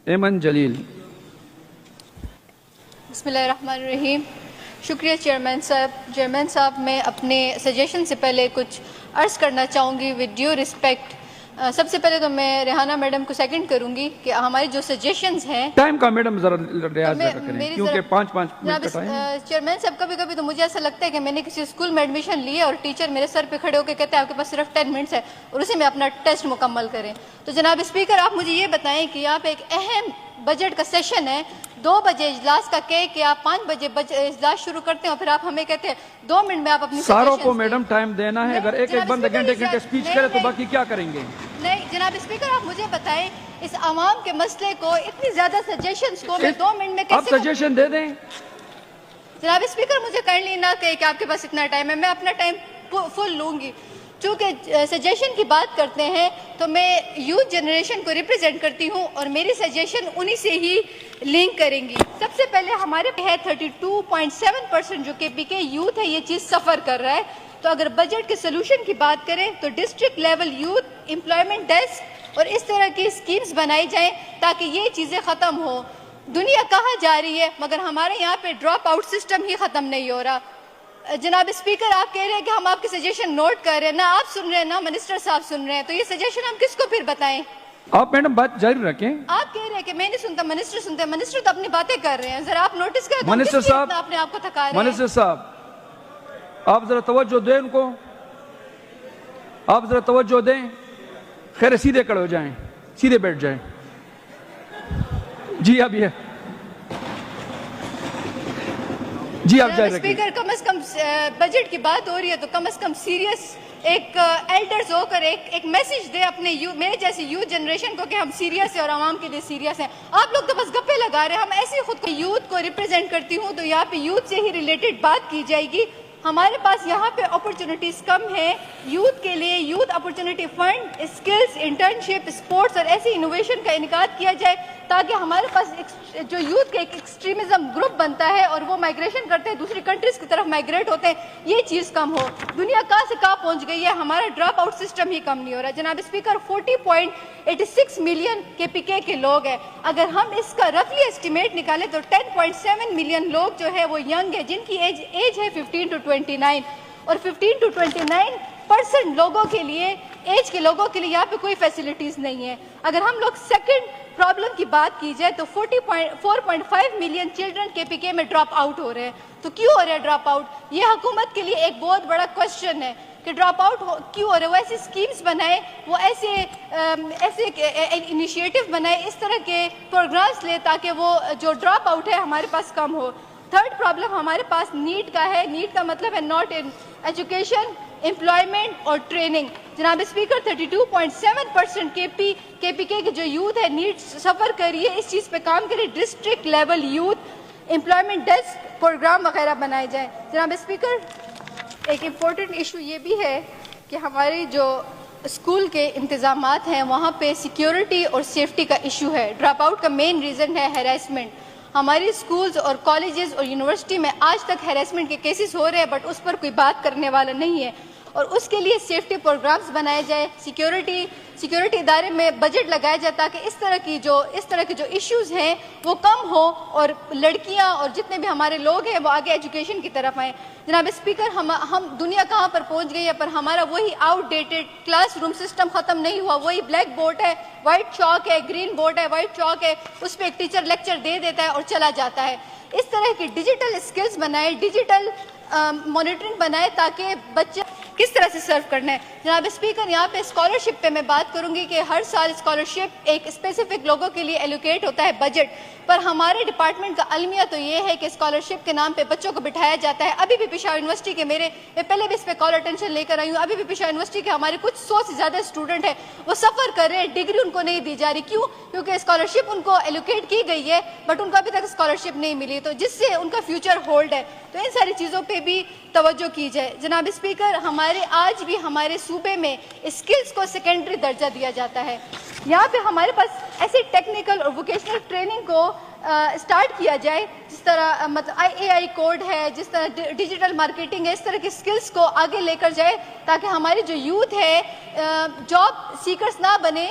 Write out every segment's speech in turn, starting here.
ایمن جلیل. بسم اللہ الرحمن الرحیم. شکریہ چیئرمین صاحب. میں اپنے سجیشن سے پہلے کچھ عرض کرنا چاہوں گی ود ڈیو رسپیکٹ. سب سے پہلے تو میں ریحانہ میڈم کو سیکنڈ کروں گی کہ ہماری جو سجیشنز ہیں ٹائم کا میڈم ذرا ریاض کریں کیونکہ 5 منٹ کا ٹائم ہے. چیئرمین صاحب کبھی کبھی تو مجھے ایسا لگتا ہے کہ میں نے کسی اسکول میں ایڈمیشن لی اور ٹیچر میرے سر پہ کھڑے ہو کے کہتے ہیں آپ کے پاس صرف 10 منٹس ہے اور اسی میں اپنا ٹیسٹ مکمل کریں. تو جناب اسپیکر آپ مجھے یہ بتائیں کہ آپ ایک اہم بجٹ کا سیشن ہے, 2 بجے اجلاس کا کہ آپ 5 بجے اجلاس شروع کرتے ہیں اور پھر آپ ہمیں کہتے ہیں 2 منٹ میں آپ اپنی ساروں کو میڈم ٹائم دینا ہے. اگر ایک بندہ گھنٹے سپیچ کرے تو باقی کیا کریں گے؟ نہیں جناب اسپیکر آپ مجھے بتائیں اس عوام کے مسئلے کو اتنی زیادہ سجیشنز کو میں 2 منٹ میں کیسے آپ سجیشن دے دیں. جناب اسپیکر مجھے کرنی نہ کہ آپ کے پاس اتنا ٹائم ہے, میں اپنا ٹائم فل لوں گی. چونکہ سجیشن کی بات کرتے ہیں تو میں یوتھ جنریشن کو ریپرزینٹ کرتی ہوں اور میری سجیشن انہی سے ہی لنک کریں گی. سب سے پہلے ہمارے ہے 32.7% جو کہ پی کے یوتھ ہے, یہ چیز سفر کر رہا ہے. تو اگر بجٹ کے سلوشن کی بات کریں تو district level youth employment desk اور اس طرح کی اسکیمز بنائی جائیں تاکہ یہ چیزیں ختم ہوں. دنیا کہاں جا رہی ہے مگر ہمارے یہاں پہ ڈراپ آؤٹ سسٹم ہی ختم نہیں ہو رہا. جناب اسپیکر آپ کہہ رہے ہیں کہ ہم آپ کے سجیشن نوٹ کر رہے ہیں, نہ آپ سن رہے ہیں نہ منسٹر صاحب سن رہے ہیں, تو یہ سجیشن ہم کس کو پھر بتائیں؟ آپ میڈم بات جاری رکھیں. آپ کہہ رہے ہیں کہ میں نہیں سنتا, منسٹر سنتے ہیں. منسٹر تو اپنی باتیں کر رہے ہیں, ذرا آپ نوٹس کریں منسٹر صاحب, اپنے آپ کو تھکا رہے ہیں. منسٹر صاحب آپ ذرا توجہ دیں ان کو, آپ ذرا توجہ دیں. خیر سیدھے کھڑے ہو جائیں, سیدھے بیٹھ جائیں. جی اب یہ جی آپ جائے رکھیں. اسپیکر کم از کم بجٹ کی بات ہو رہی ہے تو کم از کم سیریس ایک ایلڈرز ہو کر ایک میسج دے اپنے میرے جیسی یوتھ جنریشن کو کہ ہم سیریس ہیں اور عوام کے لیے سیریس ہیں. آپ لوگ تو بس گپے لگا رہے ہیں. ہم ایسے خود کو یوتھ کو ریپرزینٹ کرتی ہوں تو یہاں پہ یوتھ سے ہی ریلیٹڈ بات کی جائے گی. ہمارے پاس یہاں پہ اپرچونٹیز کم ہیں یوتھ کے لیے. Youth opportunity fund, skills, internship, sports اور ایسی انوویشن کا انعقاد کیا جائے تاکہ ہمارے پاس جو یوتھ کا ایک ایکسٹریمزم گروپ بنتا ہے اور وہ مائگریشن کرتے ہیں, دوسری کنٹریز کی طرف مائگریٹ ہوتے ہیں, یہ چیز کم ہو. دنیا کہاں سے کہاں پہنچ گئی ہے, ہمارا ڈراپ آؤٹ سسٹم ہی کم نہیں ہو رہا. جناب اسپیکر 40.86 ملین کے پی کے لوگ ہیں. اگر ہم اس کا رفلی اسٹیمیٹ نکالیں تو 10.7 ملین لوگ جو ہے وہ ینگ ہے جن کی ایج ہے 15 to 29 اور 15 to 29% لوگوں کے لیے, ایج کے لوگوں کے لیے یہاں پہ کوئی فیسلٹیز نہیں ہے. اگر ہم لوگ سیکنڈ پرابلم کی بات کی جائے تو 4.5 ملین چلڈرن کے پی کے میں ڈراپ آؤٹ ہو رہے ہیں. تو کیوں ہو رہے ہیں ڈراپ آؤٹ؟ یہ حکومت کے لیے ایک بہت بڑا کوشچن ہے کہ ڈراپ آؤٹ کیوں ہو رہے. وہ ایسی اسکیمز بنائے, وہ ایسے انیشیٹو بنائے, اس طرح کے پروگرامز لے تاکہ وہ جو ڈراپ آؤٹ ہے ہمارے پاس کم ہو. تھرڈ پرابلم ہمارے پاس نیٹ کا ہے. نیٹ کا مطلب ہے ناٹ ان ایجوکیشن, امپلائمنٹ اور ٹریننگ. جناب اسپیکر 32.7% کے پی کے جو یوتھ ہے نیٹ سفر کریے, اس چیز پہ کام کریے. District level youth employment desk programme وغیرہ بنائے جائیں. جناب اسپیکر ایک امپورٹنٹ ایشو یہ بھی ہے کہ ہماری جو اسکول کے انتظامات ہیں وہاں پہ سیکیورٹی اور سیفٹی کا ایشو ہے. ڈراپ آؤٹ کا مین ریزن ہے ہیراسمنٹ. ہماری اسکولز اور کالجز اور یونیورسٹی میں آج تک ہیراسمنٹ کے کیسز ہو رہے ہیں بٹ اس پر کوئی بات کرنے والا نہیں ہے اور اس کے لیے سیفٹی پروگرامز بنائے جائے. سیکیورٹی ادارے میں بجٹ لگایا جائے تاکہ اس طرح کے جو ایشوز ہیں وہ کم ہو اور لڑکیاں اور جتنے بھی ہمارے لوگ ہیں وہ آگے ایجوکیشن کی طرف آئیں. جناب اسپیکر ہم دنیا کہاں پر پہنچ گئی ہے پر ہمارا وہی out dated class room system ختم نہیں ہوا. وہی بلیک بورڈ ہے, وائٹ چاک ہے, گرین بورڈ ہے, وائٹ چاک ہے, اس پہ ایک ٹیچر لیکچر دے دیتا ہے اور چلا جاتا ہے. اس طرح کی ڈیجیٹل اسکلز بنائے, ڈیجیٹل مانیٹرنگ بنائے تاکہ بچے کس طرح سے سرو کرنا ہے. جناب اسپیکر یہاں پہ اسکالرشپ پہ میں بات کروں گی کہ ہر سال اسکالرشپ ایک اسپیسیفک لوگوں کے لیے ایلوکیٹ ہوتا ہے بجٹ پر. ہمارے ڈپارٹمنٹ کا المیہ تو یہ ہے کہ اسکالرشپ کے نام پہ بچوں کو بٹھایا جاتا ہے. ابھی بھی پشاور یونیورسٹی کے میں پہلے بھی اس پہ کال اٹینشن لے کر آئی ہوں, ابھی بھی پشاور یونیورسٹی کے ہمارے کچھ 100 سے زیادہ اسٹوڈنٹ ہیں وہ سفر کر رہے ہیں, ڈگری ان کو نہیں دی جا رہی. کیوں؟ کیونکہ اسکالرشپ ان کو ایلوکیٹ کی گئی ہے بٹ ان کو ابھی تک اسکالرشپ نہیں ملی, تو جس سے ان کا فیوچر ہولڈ ہے. تو ان ساری چیزوں پہ بھی توجہ کی جائے. جناب اسپیکر آج بھی ہمارے صوبے میں اسکلز کو سیکنڈری درجہ دیا جاتا ہے. یہاں پہ ہمارے پاس ایسی ٹیکنیکل اور ووکیشنل ٹریننگ کو اسٹارٹ کیا جائے جس طرح مطلب AI کوڈ ہے, جس طرح ڈیجیٹل مارکیٹنگ ہے, اس طرح کے اسکلز کو آگے لے کر جائے تاکہ ہماری جو یوتھ ہے جاب سیکرز نہ بنے,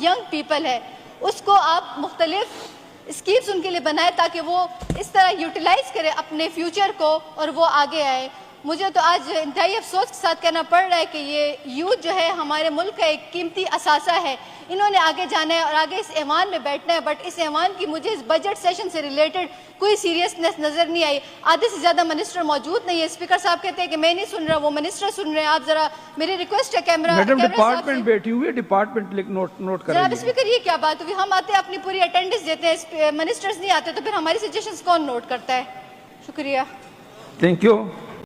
ینگ پیپل ہے. اس کو آپ مختلف اسکیمز ان کے لیے بنائیں تاکہ وہ اس طرح یوٹیلائز کرے اپنے فیوچر کو اور وہ آگے آئے. مجھے تو آج انتہائی افسوس کے ساتھ کہنا پڑ رہا ہے کہ یہ یوتھ جو ہے ہمارے ملک کا ایک قیمتی اثاثہ ہے. انہوں نے آگے جانا ہے اور آگے اس ایوان میں بیٹھنا ہے, بٹ اس ایوان کی مجھے اس بجٹ سیشن سے ریلیٹڈ کوئی سیریسنس نظر نہیں آئی. آدھے سے زیادہ منسٹر موجود نہیں ہے. اسپیکر صاحب کہتے ہیں کہ میں نہیں سن رہا, وہ منسٹر سن رہے ہیں. آپ ذرا میری ریکویسٹ ہے میڈم ڈپارٹمنٹ بیٹھی ہوئی ہے, ڈپارٹمنٹ نوٹ کر رہی جناب ہے. اسپیکر یہ کیا بات ہوئی؟ ہم آتے ہیں اپنی پوری اٹینڈنس دیتے ہیں, منسٹرز نہیں آتے, تو پھر ہماری سجیشنز کون نوٹ کرتا ہے؟ شکریہ. Thank you.